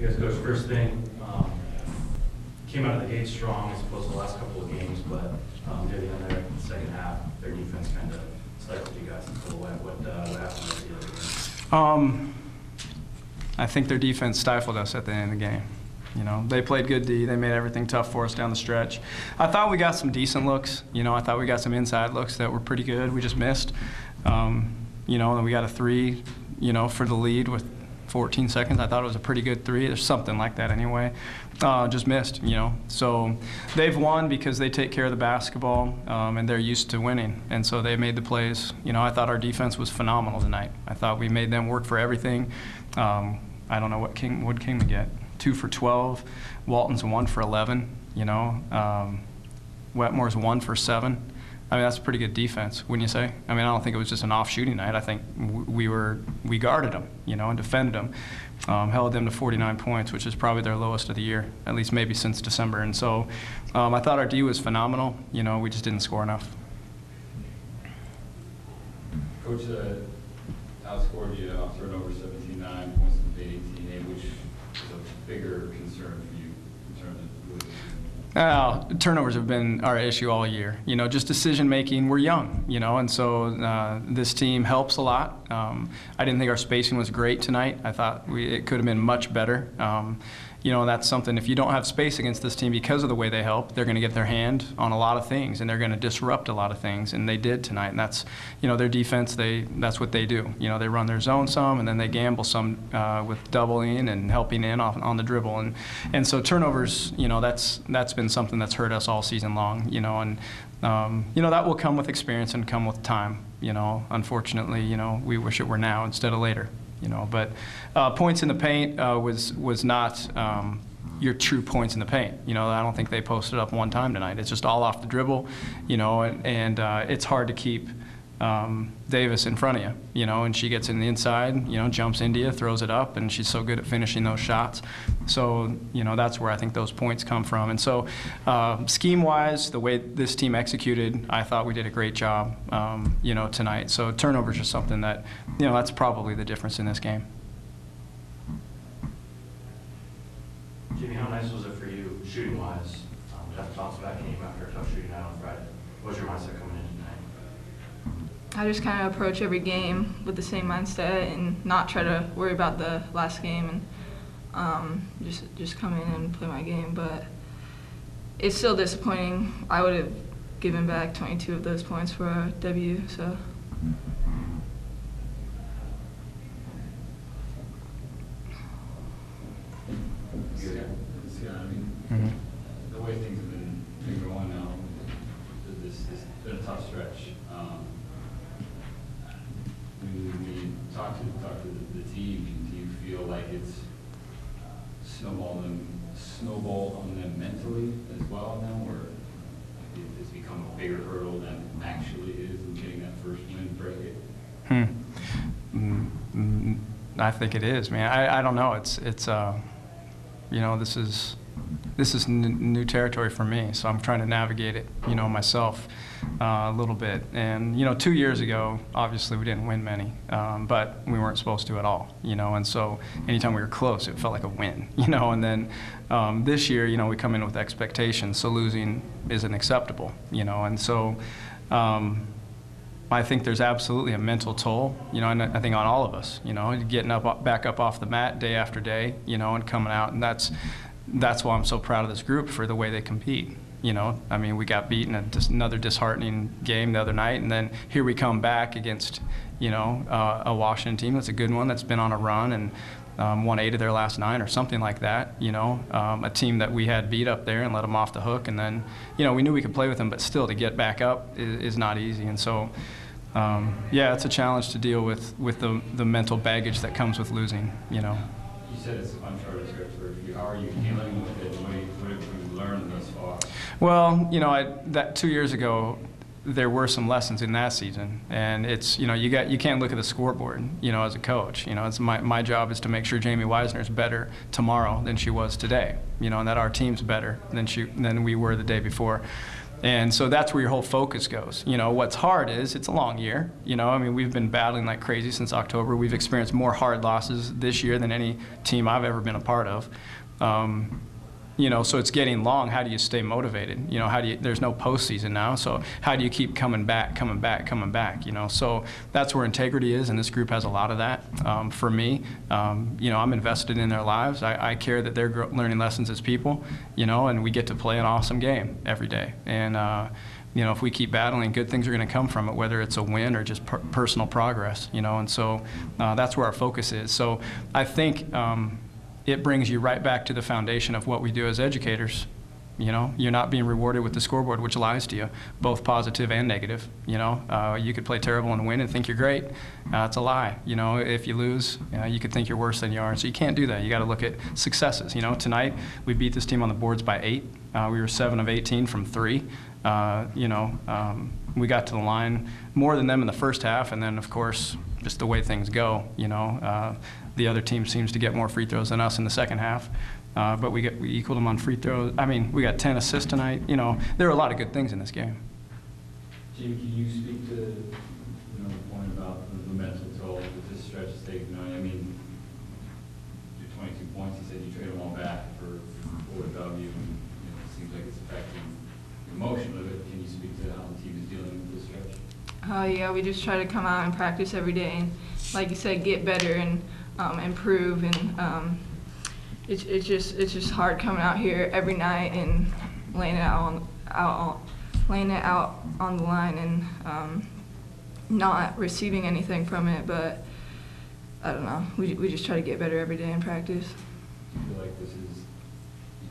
Yes, Coach, first thing, came out of the gate strong as opposed to the last couple of games, but near the end there, in the second half, their defense kind of stifled you guys and pulled away. What happened with the other game? I think their defense stifled us at the end of the game. You know, they played good D. They made everything tough for us down the stretch. I thought we got some decent looks. You know, I thought we got some inside looks that were pretty good. We just missed. You know, and we got a 3, you know, for the lead with 14 seconds. I thought it was a pretty good 3. There's something like that anyway. Just missed, you know. So they've won because they take care of the basketball, and they're used to winning. And so they made the plays. You know, I thought our defense was phenomenal tonight. I thought we made them work for everything. I don't know what King we get. 2 for 12. Walton's 1 for 11. You know, Wetmore's 1 for 7. I mean, that's a pretty good defense, wouldn't you say? I mean, I don't think it was just an off shooting night. I think we guarded them, you know, and defended them, held them to 49 points, which is probably their lowest of the year, at least maybe since December. And so I thought our D was phenomenal. You know, we just didn't score enough. Coach outscored you off turnover 17-9, points to 18-8, which is a bigger concern for you in terms of turnovers have been our issue all year. You know, just decision making. We're young, you know, and so this team helps a lot. I didn't think our spacing was great tonight. I thought it could have been much better. You know, that's something, if you don't have space against this team because of the way they help, they're going to get their hand on a lot of things, and they're going to disrupt a lot of things, and they did tonight. And that's, you know, their defense, that's what they do. You know, they run their zone some, and then they gamble some with doubling and helping in on the dribble. And so turnovers, you know, that's been something that's hurt us all season long, you know, and, you know, that will come with experience and come with time. You know, unfortunately, you know, we wish it were now instead of later. You know, but points in the paint was not your true points in the paint. You know, I don't think they posted up one time tonight. It's just all off the dribble, you know, and it's hard to keep Davis in front of you, you know, and she gets in the inside, you know, jumps into you, throws it up, and she's so good at finishing those shots. So, you know, that's where I think those points come from. And so scheme-wise, the way this team executed, I thought we did a great job, you know, tonight. So turnovers are something that, you know, that's probably the difference in this game. Jamie, how nice was it for you, shooting-wise, to have to bounce back game after a tough shooting night on Friday? What was your mindset coming in tonight? I just kind of approach every game with the same mindset and not try to worry about the last game and just come in and play my game. But it's still disappointing. I would have given back 22 of those points for a W. So. Yeah, I mean, the way things have been going now, this has been a tough stretch. When you talk to the team, do you feel like it's snowballed on them mentally as well now, or it's become a bigger hurdle than it actually is in getting that first win break it? I think it is, man. I don't know. It's you know, this is new territory for me, so I'm trying to navigate it, you know, myself a little bit. And, you know, 2 years ago, obviously we didn't win many, but we weren't supposed to at all, you know, and so anytime we were close, it felt like a win, you know, and then this year, you know, we come in with expectations, so losing isn't acceptable, you know, and so I think there's absolutely a mental toll, you know, and I think on all of us, you know, getting back up off the mat day after day, you know, and coming out, and that's why I'm so proud of this group for the way they compete. You know, I mean, we got beaten at just another disheartening game the other night, and then here we come back against, you know, a Washington team that's a good one, that's been on a run and won 8 of their last 9 or something like that, you know, a team that we had beat up there and let them off the hook, and then, you know, we knew we could play with them, but still to get back up is not easy. And so, yeah, it's a challenge to deal with the mental baggage that comes with losing, you know. You said it's uncharted territory for you. How are you dealing with it? What have you learned thus far? Well, you know, that 2 years ago, there were some lessons in that season, and it's, you know, you can't look at the scoreboard, you know, as a coach. You know, it's my job is to make sure Jamie Weisner is better tomorrow than she was today, you know, and that our team's better than we were the day before. And so that's where your whole focus goes. You know, what's hard is it's a long year. You know, I mean, we've been battling like crazy since October. We've experienced more hard losses this year than any team I've ever been a part of. You know, so it's getting long. How do you stay motivated? You know, there's no postseason now, so how do you keep coming back, you know? So that's where integrity is, and this group has a lot of that. For me, you know, I'm invested in their lives. I care that they're learning lessons as people, you know, and we get to play an awesome game every day. And, you know, if we keep battling, good things are going to come from it, whether it's a win or just personal progress, you know, and so that's where our focus is. So I think it brings you right back to the foundation of what we do as educators. You know, you're not being rewarded with the scoreboard, which lies to you, both positive and negative. You know, you could play terrible and win and think you're great. It's a lie. You know, if you lose, you could think you're worse than you are. So you can't do that. You got to look at successes. You know, tonight we beat this team on the boards by 8. We were 7 of 18 from 3. You know, we got to the line more than them in the first half, and then of course, just the way things go. You know. The other team seems to get more free throws than us in the second half, but we equaled them on free throws. I mean, we got 10 assists tonight. You know, there are a lot of good things in this game. Jamie, can you speak to the point about the mental toll that this stretch is taking? I mean, your 22 points. You said you traded them all back for a W, and it seems like it's affecting you emotionally. But can you speak to how the team is dealing with this stretch? Yeah, we just try to come out and practice every day, and like you said, get better and improve, and it's just hard coming out here every night and laying it out on the line and not receiving anything from it. But I don't know. We just try to get better every day in practice. Do you feel like this is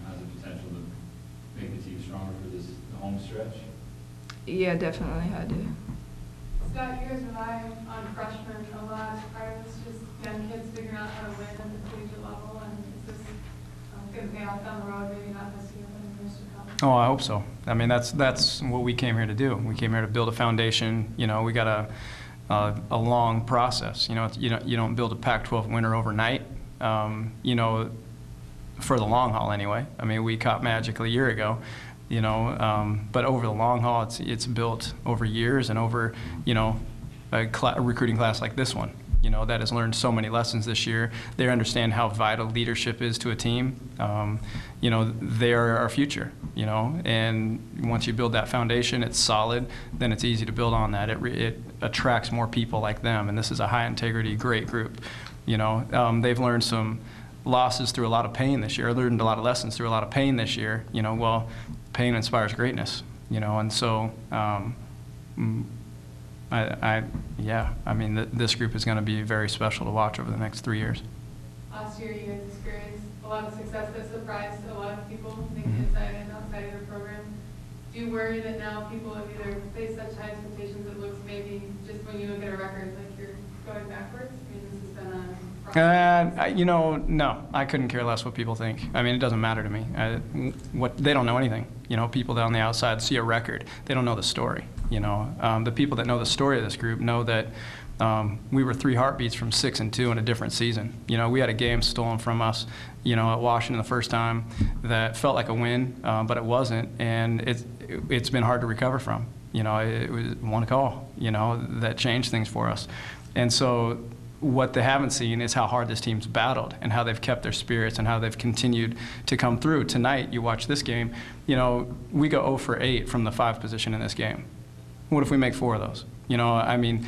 has the potential to make the team stronger for the home stretch? Yeah, definitely, I do. Scott, you guys rely on freshmen a lot. Are this just young kids figuring out how to win at the collegiate level, and is this going to pay off down the road, maybe not this year, but in years to come? Oh, I hope so. I mean, that's what we came here to do. We came here to build a foundation. You know, we got a long process. You know, you don't build a Pac-12 winner overnight. You know, for the long haul anyway. I mean, we caught Magic a year ago. You know, but over the long haul, it's built over years and over, you know, a recruiting class like this one, you know, that has learned so many lessons this year. They understand how vital leadership is to a team. You know, they are our future, you know, and once you build that foundation, it's solid, then it's easy to build on that. It attracts more people like them, and this is a high integrity, great group. You know, they've learned some losses through a lot of pain this year, learned a lot of lessons through a lot of pain this year, you know, well, pain inspires greatness, you know, and so, yeah, I mean, this group is going to be very special to watch over the next 3 years. Last year, you guys experienced a lot of success that surprised a lot of people, thinking inside and outside of your program. Do you worry that now people have either faced such high expectations it looks maybe just when you look at a record like you're going backwards? I mean, this has been a you know, no, I couldn't care less what people think. I mean, it doesn't matter to me. They don't know anything. You know, people down the outside see a record. They don't know the story. You know, the people that know the story of this group know that we were 3 heartbeats from 6-2 in a different season. You know, we had a game stolen from us, you know, at Washington the first time that felt like a win, but it wasn't, and it's been hard to recover from. You know, it was one call, you know, that changed things for us. And so what they haven't seen is how hard this team's battled and how they've kept their spirits and how they've continued to come through. Tonight, you watch this game, you know, we go 0 for 8 from the 5 position in this game. What if we make 4 of those? You know, I mean,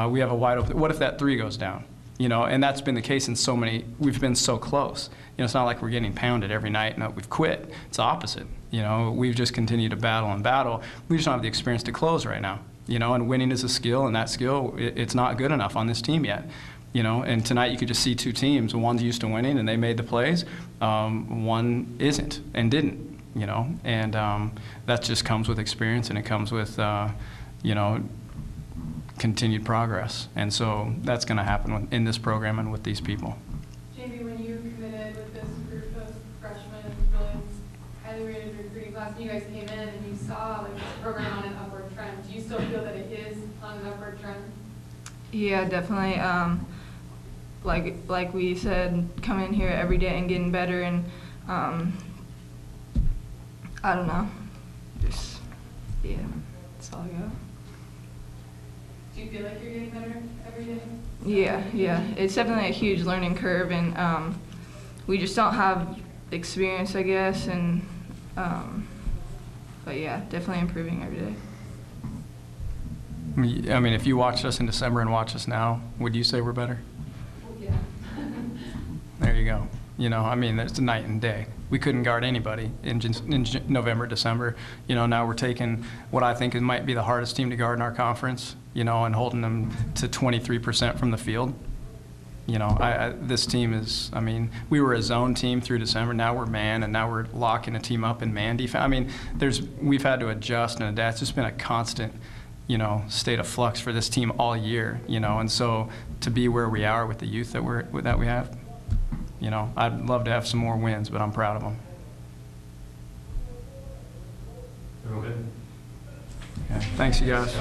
we have a wide open, what if that 3 goes down? You know, and that's been the case in so many, we've been so close. You know, it's not like we're getting pounded every night and we've quit. It's the opposite. You know, we've just continued to battle and battle. We just don't have the experience to close right now. You know, and winning is a skill, and that skill, it's not good enough on this team yet. You know, and tonight you could just see 2 teams. One's used to winning and they made the plays. One isn't and didn't, you know. And that just comes with experience, and it comes with, you know, continued progress. And so that's going to happen in this program and with these people. Jamie, when you committed with this group of freshmen and Billings, highly rated recruiting class, and you guys came in and you saw like this program on an upward trend, do you still feel that it is on an upward trend? Yeah, definitely. Like we said, coming in here every day and getting better, and I don't know, just yeah, that's all I got. Do you feel like you're getting better every day? Yeah. It's definitely a huge learning curve, and we just don't have experience, I guess, and but yeah, definitely improving every day. I mean, if you watched us in December and watch us now, would you say we're better? Yeah. There you go. You know, I mean, it's a night and day. We couldn't guard anybody in November, December. You know, now we're taking what I think might be the hardest team to guard in our conference, you know, and holding them to 23% from the field. You know, this team is, I mean, we were a zone team through December. Now we're man, and now we're locking a team up in man defense. I mean, we've had to adjust and adapt. It's just been a constant, you know, state of flux for this team all year, you know, and so to be where we are with the youth that we have, you know, I'd love to have some more wins, but I'm proud of them. Everyone good? Yeah. Thanks, you guys.